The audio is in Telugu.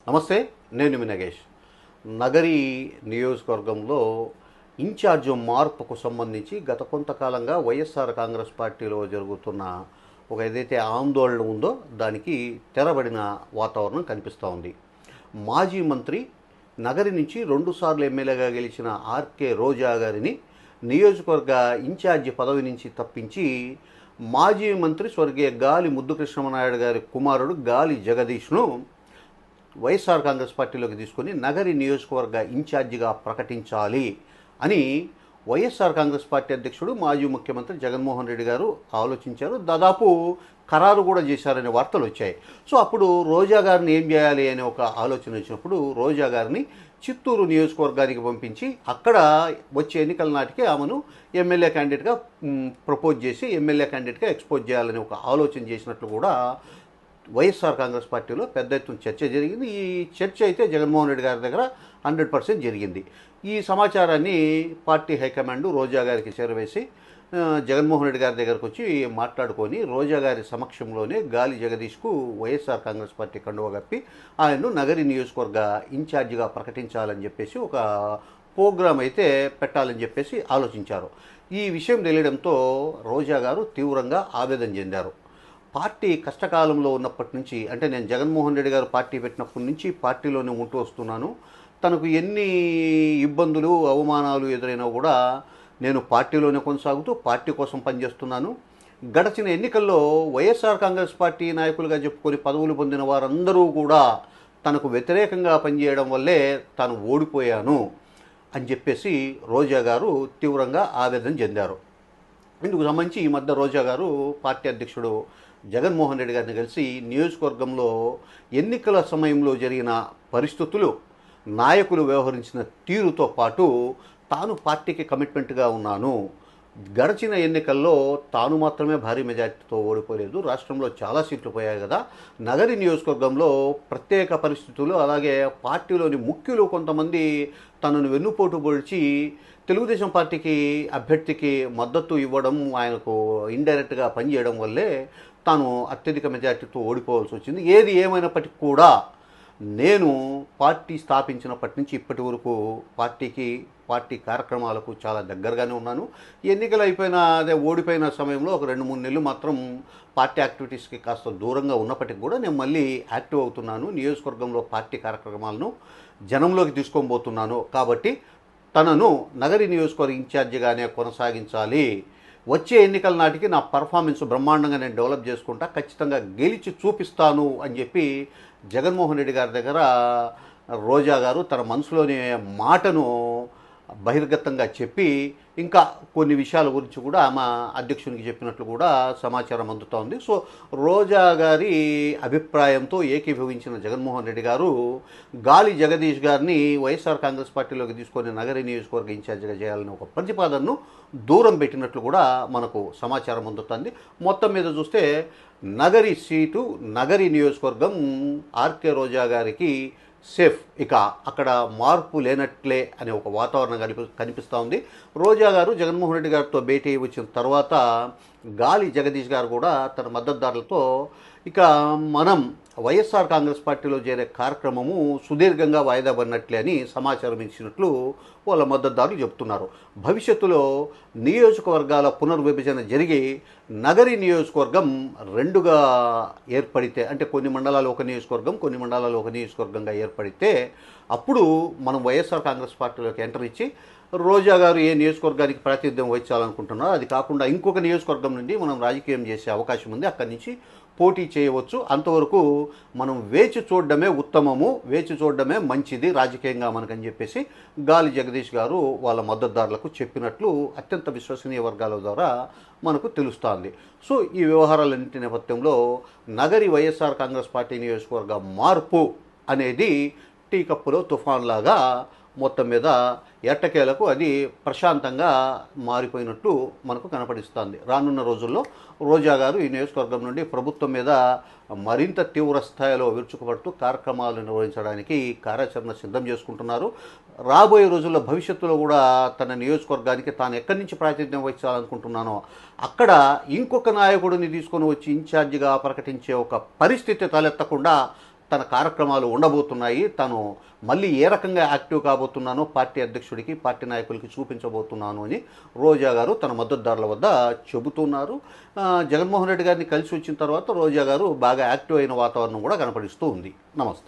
నమస్తే, నేను మీ నగేష్. నగరి నియోజకవర్గంలో ఇన్ఛార్జ్ మార్పుకు సంబంధించి గత కొంతకాలంగా వైఎస్ఆర్ కాంగ్రెస్ పార్టీలో జరుగుతున్న ఒక ఏదైతే ఆందోళన ఉందో దానికి తెరబడిన వాతావరణం కనిపిస్తూ ఉంది. మాజీ మంత్రి నగరి నుంచి 2 సార్లు ఎమ్మెల్యేగా గెలిచిన ఆర్కే రోజా గారిని నియోజకవర్గ ఇన్ఛార్జి పదవి నుంచి తప్పించి మాజీ మంత్రి స్వర్గీయ గాలి ముద్దు కృష్ణమనాయుడు గారి కుమారుడు గాలి జగదీష్ను వైఎస్ఆర్ కాంగ్రెస్ పార్టీలోకి తీసుకొని నగరి నియోజకవర్గ ఇన్ఛార్జిగా ప్రకటించాలి అని వైఎస్ఆర్ కాంగ్రెస్ పార్టీ అధ్యక్షుడు మాజీ ముఖ్యమంత్రి జగన్మోహన్ రెడ్డి గారు ఆలోచించారు. దాదాపు ఖరారు కూడా చేశారనే వార్తలు వచ్చాయి. సో అప్పుడు రోజా గారిని ఏం చేయాలి అనే ఒక ఆలోచన వచ్చినప్పుడు రోజా గారిని చిత్తూరు నియోజకవర్గానికి పంపించి అక్కడ వచ్చే ఎన్నికల నాటికి ఆమెను ఎమ్మెల్యే క్యాండిడేట్గా ప్రపోజ్ చేసి ఎమ్మెల్యే క్యాండిడేట్గా ఎక్స్పోజ్ చేయాలని ఒక ఆలోచన చేసినట్లు కూడా వైఎస్ఆర్ కాంగ్రెస్ పార్టీలో పెద్ద ఎత్తున చర్చ జరిగింది. ఈ చర్చ అయితే జగన్మోహన్ రెడ్డి గారి దగ్గర 100% జరిగింది. ఈ సమాచారాన్ని పార్టీ హైకమాండ్ రోజా గారికి చేరవేసి జగన్మోహన్ రెడ్డి గారి దగ్గరకు వచ్చి మాట్లాడుకొని రోజా గారి సమక్షంలోనే గాలి జగదీష్కు వైఎస్ఆర్ కాంగ్రెస్ పార్టీ కండువ కప్పి ఆయన్ను నగరి నియోజకవర్గ ఇన్ఛార్జిగా ప్రకటించాలని చెప్పేసి ఒక ప్రోగ్రాం అయితే పెట్టాలని చెప్పేసి ఆలోచించారు. ఈ విషయం తెలియడంతో రోజా గారు తీవ్రంగా ఆవేదన చెందారు. పార్టీ కష్టకాలంలో ఉన్నప్పటి నుంచి, అంటే నేను జగన్మోహన్ రెడ్డి గారు పార్టీ పెట్టినప్పటి నుంచి పార్టీలోనే ఉంటూ వస్తున్నాను. తనకు ఎన్ని ఇబ్బందులు అవమానాలు ఎదురైనా కూడా నేను పార్టీలోనే కొనసాగుతూ పార్టీ కోసం పనిచేస్తున్నాను. గడిచిన ఎన్నికల్లో వైఎస్ఆర్ కాంగ్రెస్ పార్టీ నాయకులుగా చెప్పుకొని పదవులు పొందిన వారందరూ కూడా తనకు వ్యతిరేకంగా పనిచేయడం వల్లే తాను ఓడిపోయాను అని చెప్పేసి రోజా గారు తీవ్రంగా ఆవేదన చెందారు. ఇందుకు సంబంధించి ఈ మధ్య రోజా గారు పార్టీ అధ్యక్షుడు జగన్మోహన్ రెడ్డి గారిని కలిసి నియోజకవర్గంలో ఎన్నికల సమయంలో జరిగిన పరిస్థితులు, నాయకులు వ్యవహరించిన తీరుతో పాటు తాను పార్టీకి కమిట్మెంట్గా ఉన్నాను, గడిచిన ఎన్నికల్లో తాను మాత్రమే భారీ మెజార్టీతో ఓడిపోలేదు, రాష్ట్రంలో చాలా సీట్లు పోయాయి కదా, నగరి నియోజకవర్గంలో ప్రత్యేక పరిస్థితులు, అలాగే పార్టీలోని ముఖ్యులు కొంతమంది తనను వెన్నుపోటు పొడిచి తెలుగుదేశం పార్టీకి అభ్యర్థికి మద్దతు ఇవ్వడం, ఆయనకు ఇండైరెక్ట్గా పనిచేయడం వల్లే తాను అత్యధిక మెజార్టీతో ఓడిపోవాల్సి వచ్చింది. ఏది ఏమైనప్పటికీ కూడా నేను పార్టీ స్థాపించినప్పటి నుంచి ఇప్పటి వరకు పార్టీ కార్యక్రమాలకు చాలా దగ్గరగానే ఉన్నాను. ఎన్నికలు అయిపోయిన ఓడిపోయిన సమయంలో ఒక 2-3 నెలలు మాత్రం పార్టీ యాక్టివిటీస్కి కాస్త దూరంగా ఉన్నప్పటికీ కూడా నేను మళ్ళీ యాక్టివ్ అవుతున్నాను. నియోజకవర్గంలో పార్టీ కార్యక్రమాలను జనంలోకి తీసుకొని కాబట్టి తనను నగరి నియోజకవర్గ ఇన్ఛార్జిగానే కొనసాగించాలి. వచ్చే ఎన్నికల నాటికి నా పర్ఫార్మెన్స్ బ్రహ్మాండంగా నేను డెవలప్ చేసుకుంటా, ఖచ్చితంగా గెలిచి చూపిస్తాను అని చెప్పి జగన్మోహన్ రెడ్డి గారి దగ్గర రోజా గారు తన మనసులోని మాటను బహిర్గతంగా చెప్పి ఇంకా కొన్ని విషయాల గురించి కూడా ఆమె అధ్యక్షునికి చెప్పినట్లు కూడా సమాచారం అందుతోంది. సో రోజా గారి అభిప్రాయంతో ఏకీభవించిన జగన్మోహన్ రెడ్డి గారు గాలి జగదీష్ గారిని వైఎస్ఆర్ కాంగ్రెస్ పార్టీలోకి తీసుకొని నగరి నియోజకవర్గ ఇన్ఛార్జిగా చేయాలని ఒక ప్రతిపాదనను దూరం పెట్టినట్లు కూడా మనకు సమాచారం అందుతుంది. మొత్తం మీద చూస్తే నగరి సీటు, నగరి నియోజకవర్గం ఆర్కే రోజా గారికి సేఫ్, ఇక అక్కడ మార్పు లేనట్లే అనే ఒక వాతావరణం కనిపిస్తూ ఉంది. రోజా గారు జగన్మోహన్ రెడ్డి గారితో భేటీ వచ్చిన తర్వాత గాలి జగదీష్ గారు కూడా తన మద్దతుదారులతో ఇక మనం వైఎస్ఆర్ కాంగ్రెస్ పార్టీలో చేరే కార్యక్రమము సుదీర్ఘంగా వాయిదా పడినట్లే అని సమాచారం ఇచ్చినట్లు వాళ్ళ మద్దతుదారులు చెబుతున్నారు. భవిష్యత్తులో నియోజకవర్గాల పునర్విభజన జరిగి నగరి నియోజకవర్గం 2గా ఏర్పడితే, అంటే కొన్ని మండలాలు ఒక నియోజకవర్గం, కొన్ని మండలాలు ఒక నియోజకవర్గంగా ఏర్పడితే అప్పుడు మనం వైఎస్ఆర్ కాంగ్రెస్ పార్టీలోకి ఎంటర్ ఇచ్చి రోజా గారు ఏ నియోజకవర్గానికి ప్రాతినిధ్యం వహించాలనుకుంటున్నారో అది కాకుండా ఇంకొక నియోజకవర్గం నుండి మనం రాజకీయం చేసే అవకాశం ఉంది, అక్కడి నుంచి పోటీ చేయవచ్చు. అంతవరకు మనం వేచి చూడడమే ఉత్తమము, వేచి చూడడమే మంచిది రాజకీయంగా మనకని చెప్పేసి గాలి జగదీష్ గారు వాళ్ళ మద్దతుదారులకు చెప్పినట్లు అత్యంత విశ్వసనీయ వర్గాల ద్వారా మనకు తెలుస్తోంది. సో ఈ వ్యవహారాలన్నింటి నేపథ్యంలో నగరి వైఎస్ఆర్ కాంగ్రెస్ పార్టీ నియోజకవర్గ మార్పు అనేది టీ కప్పులో తుఫాన్ లాగా మొత్తం మీద ఎట్టకేలకు అది ప్రశాంతంగా మారిపోయినట్టు మనకు కనపడిస్తుంది. రానున్న రోజుల్లో రోజా గారు ఈ నియోజకవర్గం నుండి ప్రభుత్వం మీద మరింత తీవ్ర స్థాయిలో విరుచుకుపడుతూ కార్యక్రమాలు నిర్వహించడానికి కార్యాచరణ సిద్ధం చేసుకుంటున్నారు. రాబోయే రోజుల్లో భవిష్యత్తులో కూడా తన నియోజకవర్గానికి తాను ఎక్కడి నుంచి ప్రాతినిధ్యం వహించాలనుకుంటున్నానో అక్కడ ఇంకొక నాయకుడిని తీసుకొని వచ్చి ఇన్ఛార్జిగా ప్రకటించే ఒక పరిస్థితి తలెత్తకుండా తన కార్యక్రమాలు ఉండబోతున్నాయి, తను మళ్ళీ ఏ రకంగా యాక్టివ్ కాబోతున్నానో పార్టీ అధ్యక్షుడికి, పార్టీ నాయకులకి చూపించబోతున్నాను అని రోజా గారు తన మద్దతుదారుల వద్ద చెబుతున్నారు. జగన్మోహన్ రెడ్డి గారిని కలిసి వచ్చిన తర్వాత రోజా గారు బాగా యాక్టివ్ అయిన వాతావరణం కూడా కనపడిస్తూ ఉంది. నమస్తే.